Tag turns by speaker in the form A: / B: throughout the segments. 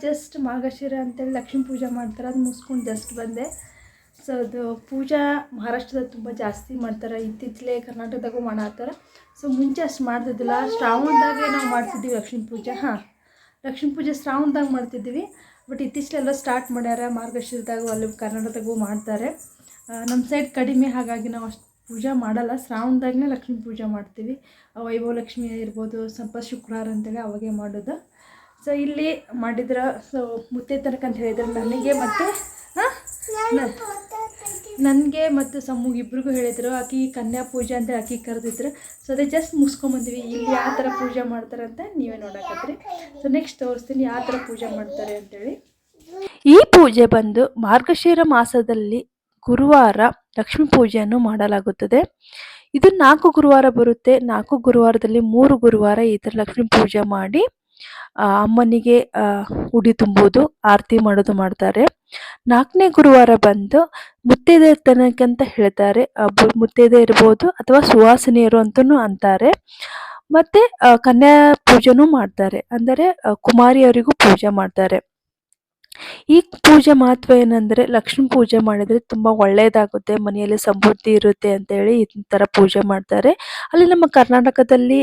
A: Just ಮಾರ್ಗಶಿರ ಅಂತೇಳಿ ಲಕ್ಷ್ಮೀ ಪೂಜೆ ಮಾಡ್ತಾರೆ, ಅದು ಮುಗಿಸ್ಕೊಂಡು ಜಸ್ಟ್ ಬಂದೆ. ಸೊ ಅದು ಪೂಜಾ ಮಹಾರಾಷ್ಟ್ರದಲ್ಲಿ ತುಂಬ ಜಾಸ್ತಿ ಮಾಡ್ತಾರೆ, ಇತ್ತೀಚೆಗೆ ಕರ್ನಾಟಕದಾಗೂ ಮಾಡತ್ತಾರೆ. ಸೊ ಮುಂಚೆ ಅಷ್ಟು ಮಾಡ್ತಿದ್ದಿಲ್ಲ, ಶ್ರಾವಣದಾಗೆ ನಾವು ಮಾಡ್ತಿದ್ವಿ ಲಕ್ಷ್ಮೀ ಪೂಜೆ. ಲಕ್ಷ್ಮೀ ಪೂಜೆ ಶ್ರಾವಣದಾಗ ಮಾಡ್ತಿದ್ವಿ, ಬಟ್ ಇತ್ತೀಚೆಲ್ಲ ಸ್ಟಾರ್ಟ್ ಮಾಡ್ಯಾರ ಮಾರ್ಗಶಿರದಾಗೂ ಅಲ್ಲಿ ಕರ್ನಾಟಕದಾಗೂ ಮಾಡ್ತಾರೆ. ನಮ್ಮ ಸೈಡ್ ಕಡಿಮೆ, ಹಾಗಾಗಿ ನಾವು ಅಷ್ಟು ಪೂಜೆ ಮಾಡಲ್ಲ. ಶ್ರಾವಣದಾಗನೇ ಲಕ್ಷ್ಮೀ ಪೂಜೆ ಮಾಡ್ತೀವಿ. ವೈಭವ ಲಕ್ಷ್ಮಿ ಇರ್ಬೋದು, ಸ್ವಲ್ಪ ಶುಕ್ರವಾರ ಅಂತೇಳಿ ಅವಾಗೆ ಮಾಡೋದು. ಸೊ ಇಲ್ಲಿ ಮಾಡಿದ್ರೆ ಸೊ ಮುತ್ತೈದೆತನಕ ಅಂತ ಹೇಳಿದ್ರೆ ನನಗೆ ಮತ್ತು ಸಮ್ಮುಗೆ ಇಬ್ರಿಗೂ ಹೇಳಿದರು. ಆಕಿ ಕನ್ಯಾ ಪೂಜೆ ಅಂತ ಆಕಿ ಕರೆದಿದ್ರು. ಸೊ ಅದೇ ಜಸ್ಟ್ ಮುಗಿಸ್ಕೊಂಬಂದ್ವಿ. ಇಲ್ಲಿ ಯಾವ ಥರ ಪೂಜೆ ಮಾಡ್ತಾರೆ ಅಂತ ನೀವೇ ನೋಡಕತ್ರಿ. ಸೊ ನೆಕ್ಸ್ಟ್ ತೋರಿಸ್ತೀನಿ ಯಾವ ಥರ ಪೂಜೆ ಮಾಡ್ತಾರೆ ಅಂತೇಳಿ. ಈ ಪೂಜೆ ಬಂದು ಮಾರ್ಗಶಿರ ಮಾಸದಲ್ಲಿ ಗುರುವಾರ ಲಕ್ಷ್ಮೀ ಪೂಜೆಯನ್ನು ಮಾಡಲಾಗುತ್ತದೆ. ಇದು 4 ಗುರುವಾರ ಬರುತ್ತೆ. 4 ಗುರುವಾರದಲ್ಲಿ 3 ಗುರುವಾರ ಈ ಥರ ಲಕ್ಷ್ಮೀ ಪೂಜೆ ಮಾಡಿ ಅಮ್ಮನಿಗೆ ಉಡಿ ತುಂಬುವುದು, ಆರತಿ ಮಾಡೋದು ಮಾಡ್ತಾರೆ. 4ನೇ ಗುರುವಾರ ಬಂದು ಮುತ್ತೈದೆತನಕ್ಕಂತ ಹೇಳ್ತಾರೆ. ಮುತ್ತೈದೆ ಇರ್ಬೋದು ಅಥವಾ ಸುವಾಸಿನಿಯರು ಅಂತಲೂ ಅಂತಾರೆ. ಮತ್ತು ಕನ್ಯಾ ಪೂಜೆನೂ ಮಾಡ್ತಾರೆ, ಅಂದರೆ ಕುಮಾರಿಯವರಿಗೂ ಪೂಜೆ ಮಾಡ್ತಾರೆ. ಈ ಪೂಜೆ ಮಹತ್ವ ಏನಂದರೆ ಲಕ್ಷ್ಮೀ ಪೂಜೆ ಮಾಡಿದರೆ ತುಂಬ ಒಳ್ಳೆಯದಾಗುತ್ತೆ, ಮನೆಯಲ್ಲಿ ಸಮೃದ್ಧಿ ಇರುತ್ತೆ ಅಂತೇಳಿ ಈ ಥರ ಪೂಜೆ ಮಾಡ್ತಾರೆ. ಅಲ್ಲಿ ನಮ್ಮ ಕರ್ನಾಟಕದಲ್ಲಿ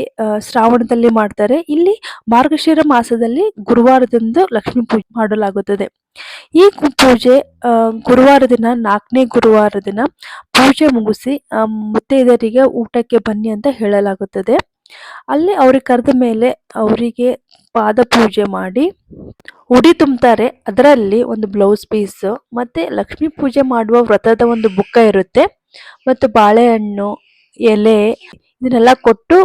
A: ಶ್ರಾವಣದಲ್ಲಿ ಮಾಡ್ತಾರೆ. ಇಲ್ಲಿ ಮಾರ್ಗಶಿರ ಮಾಸದಲ್ಲಿ ಗುರುವಾರದಂದು ಲಕ್ಷ್ಮೀ ಪೂಜೆ ಮಾಡಲಾಗುತ್ತದೆ. ಈ ಪೂಜೆ ಗುರುವಾರ ದಿನ 4ನೇ ಗುರುವಾರ ದಿನ ಪೂಜೆ ಮುಗಿಸಿ ಮುತ್ತೈದೆಯರಿಗೆ ಊಟಕ್ಕೆ ಬನ್ನಿ ಅಂತ ಹೇಳಲಾಗುತ್ತದೆ. ಅಲ್ಲಿ ಅವ್ರಿಗೆ ಕರೆದ ಮೇಲೆ ಅವರಿಗೆ ಪಾದ ಪೂಜೆ ಮಾಡಿ ಉಡಿ ತುಂಬ್ತಾರೆ. ಅದರಲ್ಲಿ ಒಂದು ಬ್ಲೌಸ್ ಪೀಸು ಮತ್ತು ಲಕ್ಷ್ಮೀ ಪೂಜೆ ಮಾಡುವ ವ್ರತದ ಒಂದು ಬುಕ್ಕ ಇರುತ್ತೆ, ಮತ್ತು ಬಾಳೆಹಣ್ಣು, ಎಲೆ ಇದನ್ನೆಲ್ಲ ಕೊಟ್ಟು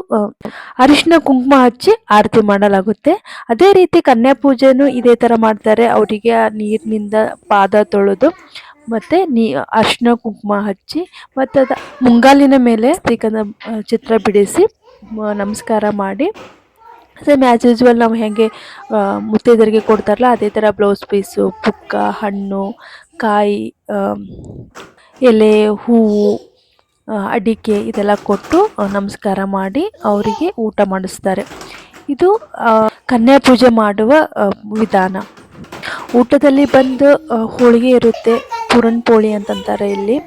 A: ಅರಿಶಿನ ಕುಂಕುಮ ಹಚ್ಚಿ ಆರತಿ ಮಾಡಲಾಗುತ್ತೆ. ಅದೇ ರೀತಿ ಕನ್ಯಾ ಪೂಜೆನೂ ಇದೇ ಥರ ಮಾಡ್ತಾರೆ. ಅವರಿಗೆ ನೀರಿನಿಂದ ಪಾದ ತೊಳೆದು ಮತ್ತು ಅರಿಶಿನ ಕುಂಕುಮ ಹಚ್ಚಿ ಮತ್ತು ಅದು ಮುಂಗಾಲಿನ ಮೇಲೆ ಶ್ರೀಕಂಠ ಚಿತ್ರ ಬಿಡಿಸಿ ನಮಸ್ಕಾರ ಮಾಡಿ, ಸೇಮ್ ಆ್ಯಸ್ ಯೂಸ್ವಲ್ ನಾವು ಹೇಗೆ ಮುತ್ತೈದೆಯರಿಗೆ ಕೊಡ್ತಾರಲ್ಲ ಅದೇ ಥರ ಬ್ಲೌಸ್ ಪೀಸು, ಪುಕ್ಕ, ಹಣ್ಣು, ಕಾಯಿ, ಎಲೆ, ಹೂವು, ಅಡಿಕೆ ಇದೆಲ್ಲ ಕೊಟ್ಟು ನಮಸ್ಕಾರ ಮಾಡಿ ಅವರಿಗೆ ಊಟ ಮಾಡಿಸ್ತಾರೆ. ಇದು ಕನ್ಯಾ ಪೂಜೆ ಮಾಡುವ ವಿಧಾನ. ಊಟದಲ್ಲಿ ಬಂದು ಹೋಳಿಗೆ ಇರುತ್ತೆ, ಪೂರನ್ ಪೋಳಿ ಅಂತಂತಾರೆ ಇಲ್ಲಿ,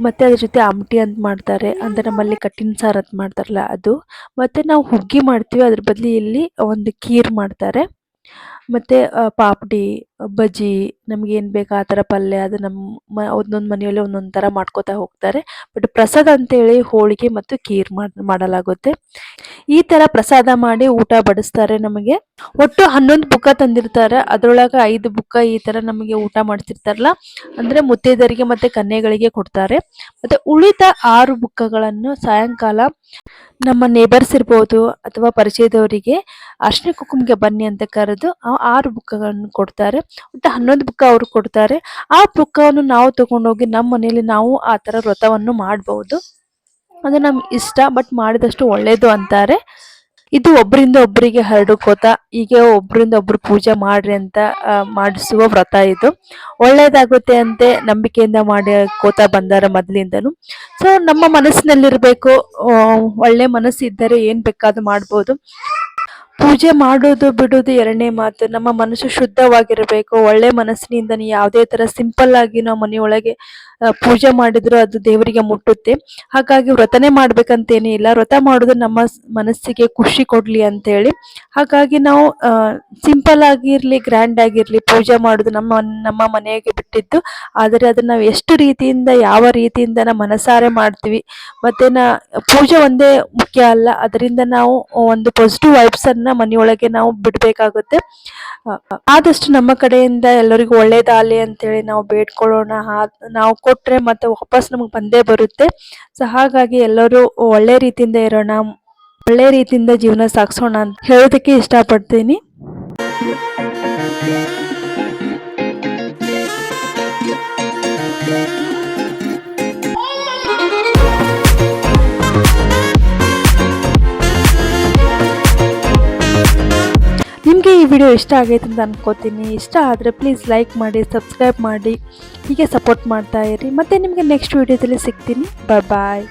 A: ಮತ್ತು ಅದ್ರ ಜೊತೆ ಆಮಟಿ ಅಂತ ಮಾಡ್ತಾರೆ, ಅಂದರೆ ನಮ್ಮಲ್ಲಿ ಕಟ್ಟಿನ ಸಾರು ಅಂತ ಮಾಡ್ತಾರಲ್ಲ ಅದು. ಮತ್ತು ನಾವು ಹುಗ್ಗಿ ಮಾಡ್ತೀವಿ, ಅದ್ರ ಬದಲು ಇಲ್ಲಿ ಒಂದು ಖೀರ್ ಮಾಡ್ತಾರೆ. ಮತ್ತು ಪಾಪಡಿ, ಬಜ್ಜಿ, ನಮಗೇನು ಬೇಕು ಆ ಥರ ಪಲ್ಯ, ಅದು ನಮ್ಮ ಒಂದೊಂದು ಮನೆಯಲ್ಲಿ ಒಂದೊಂದು ಥರ ಮಾಡ್ಕೋತಾ ಹೋಗ್ತಾರೆ. ಬಟ್ ಪ್ರಸಾದ ಅಂತೇಳಿ ಹೋಳಿಗೆ ಮತ್ತು ಖೀರ್ ಮಾಡಲಾಗುತ್ತೆ. ಈ ಥರ ಪ್ರಸಾದ ಮಾಡಿ ಊಟ ಬಡಿಸ್ತಾರೆ ನಮಗೆ. ಒಟ್ಟು 11 ಬುಕ್ಕ ತಂದಿರ್ತಾರೆ, ಅದರೊಳಗೆ 5 ಬುಕ್ಕ ಈ ಥರ ನಮಗೆ ಊಟ ಮಾಡ್ತಿರ್ತಾರಲ್ಲ, ಅಂದರೆ ಮುತ್ತೈದೆಯರಿಗೆ ಮತ್ತು ಕನ್ಯೆಗಳಿಗೆ ಕೊಡ್ತಾರೆ. ಮತ್ತು ಉಳಿದ 6 ಬುಕ್ಕಗಳನ್ನು ಸಾಯಂಕಾಲ ನಮ್ಮ ನೇಬರ್ಸ್ ಇರ್ಬೋದು ಅಥವಾ ಪರಿಚಯದವರಿಗೆ ಅರ್ಶಿನ ಕುಂಕುಮಕ್ಕೆ ಬನ್ನಿ ಅಂತ ಕರೆದು ಆ 6 ಬುಕ್ಕಗಳನ್ನು ಕೊಡ್ತಾರೆ. ಒಟ್ಟು 11 ಬುಕ್ಕ ಅವರು ಕೊಡ್ತಾರೆ. ಆ ಬುಕ್ಕವನ್ನು ನಾವು ತಗೊಂಡೋಗಿ ನಮ್ಮ ಮನೆಯಲ್ಲಿ ನಾವು ಆ ಥರ ವ್ರತವನ್ನು ಮಾಡ್ಬೋದು. ಅದು ನಮ್ಗೆ ಇಷ್ಟ, ಬಟ್ ಮಾಡಿದಷ್ಟು ಒಳ್ಳೆಯದು ಅಂತಾರೆ. ಇದು ಒಬ್ಬರಿಂದ ಒಬ್ಬರಿಗೆ ಹರಡ್ಕೋತಾ ಹೀಗೆ ಒಬ್ಬರಿಂದ ಒಬ್ಬರು ಪೂಜೆ ಮಾಡ್ರಿ ಅಂತ ಮಾಡಿಸುವ ವ್ರತ. ಇದು ಒಳ್ಳೇದಾಗುತ್ತೆ ಅಂತೆ ನಂಬಿಕೆಯಿಂದ ಮಾಡ್ಕೋತಾ ಬಂದಾರ ಮೊದಲಿಂದನು. ಸೊ ನಮ್ಮ ಮನಸ್ಸಿನಲ್ಲಿರಬೇಕು, ಒಳ್ಳೆ ಮನಸ್ಸು ಇದ್ದರೆ ಏನು ಬೇಕಾದ್ರೂ ಮಾಡ್ಬೋದು. ಪೂಜೆ ಮಾಡೋದು ಬಿಡೋದು ಎರಡನೇ ಮಾತು. ನಮ್ಮ ಮನಸ್ಸು ಶುದ್ಧವಾಗಿರಬೇಕು. ಒಳ್ಳೆ ಮನಸ್ಸಿನಿಂದ ಯಾವುದೇ ಥರ ಸಿಂಪಲ್ ಆಗಿ ನಾವು ಮನೆಯೊಳಗೆ ಪೂಜೆ ಮಾಡಿದ್ರು ಅದು ದೇವರಿಗೆ ಮುಟ್ಟುತ್ತೆ. ಹಾಗಾಗಿ ವ್ರತನೇ ಮಾಡ್ಬೇಕಂತೇನೇ ಇಲ್ಲ, ವ್ರತ ಮಾಡೋದು ನಮ್ಮ ಮನಸ್ಸಿಗೆ ಖುಷಿ ಕೊಡಲಿ ಅಂತೇಳಿ. ಹಾಗಾಗಿ ನಾವು ಸಿಂಪಲ್ ಆಗಿರಲಿ, ಗ್ರ್ಯಾಂಡ್ ಆಗಿರಲಿ ಪೂಜೆ ಮಾಡೋದು ನಮ್ಮ ಮನೆಗೆ ಬಿಟ್ಟಿದ್ದು. ಆದರೆ ಅದನ್ನು ನಾವು ಎಷ್ಟು ರೀತಿಯಿಂದ, ಯಾವ ರೀತಿಯಿಂದ ನಾವು ಮನಸಾರೆ ಮಾಡ್ತೀವಿ. ಮತ್ತು ಪೂಜೆ ಒಂದೇ ಮುಖ್ಯ ಅಲ್ಲ, ಅದರಿಂದ ನಾವು ಒಂದು ಪಾಸಿಟಿವ್ ವೈಬ್ಸನ್ನು ಮನೆಯೊಳಗೆ ನಾವು ಬಿಡಬೇಕಾಗುತ್ತೆ. ಆದಷ್ಟು ನಮ್ಮ ಕಡೆಯಿಂದ ಎಲ್ಲರಿಗೂ ಒಳ್ಳೇದಾಗಲಿ ಅಂತೇಳಿ ನಾವು ಬೇಡ್ಕೊಳ್ಳೋಣ. ನಾವು ಕೊಟ್ಟರೆ ಮತ್ತೆ ವಾಪಸ್ ನಮಗೆ ಬಂದೇ ಬರುತ್ತೆ. ಸೊ ಹಾಗಾಗಿ ಎಲ್ಲರೂ ಒಳ್ಳೆ ರೀತಿಯಿಂದ ಇರೋಣ, ಒಳ್ಳೆ ರೀತಿಯಿಂದ ಜೀವನ ಸಾಗಿಸೋಣ ಅಂತ ಹೇಳೋದಕ್ಕೆ ಇಷ್ಟಪಡ್ತೀನಿ. ನಿಮಗೆ ಈ ವಿಡಿಯೋ ಇಷ್ಟ ಆಗೈತೆ ಅಂತ ಅನ್ಕೋತೀನಿ. ಇಷ್ಟ ಆದರೆ ಪ್ಲೀಸ್ ಲೈಕ್ ಮಾಡಿ, ಸಬ್ಸ್ಕ್ರೈಬ್ ಮಾಡಿ, ಹೀಗೆ ಸಪೋರ್ಟ್ ಮಾಡ್ತಾ ಇರಿ. ಮತ್ತು ನಿಮಗೆ ನೆಕ್ಸ್ಟ್ ವಿಡಿಯೋದಲ್ಲಿ ಸಿಗ್ತೀನಿ. ಬಾಯ್.